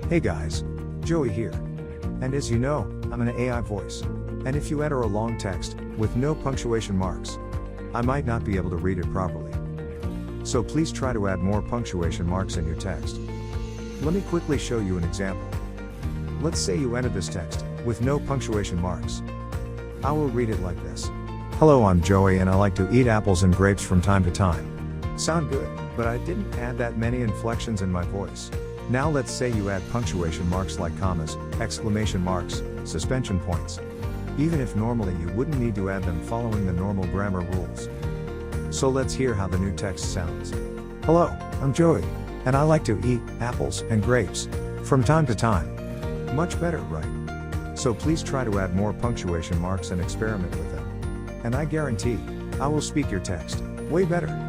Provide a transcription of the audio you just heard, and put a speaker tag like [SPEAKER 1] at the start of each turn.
[SPEAKER 1] Hey guys, Joey here. And as you know, I'm an AI voice. And if you enter a long text, with no punctuation marks, I might not be able to read it properly. So please try to add more punctuation marks in your text. Let me quickly show you an example. Let's say you enter this text, with no punctuation marks. I will read it like this. Hello, I'm Joey and I like to eat apples and grapes from time to time. Sound good, but I didn't add that many inflections in my voice. Now let's say you add punctuation marks like commas, exclamation marks, suspension points. Even if normally you wouldn't need to add them following the normal grammar rules. So let's hear how the new text sounds. Hello, I'm Joey, and I like to eat apples and grapes from time to time. Much better, right? So please try to add more punctuation marks and experiment with them. And I guarantee, I will speak your text way better.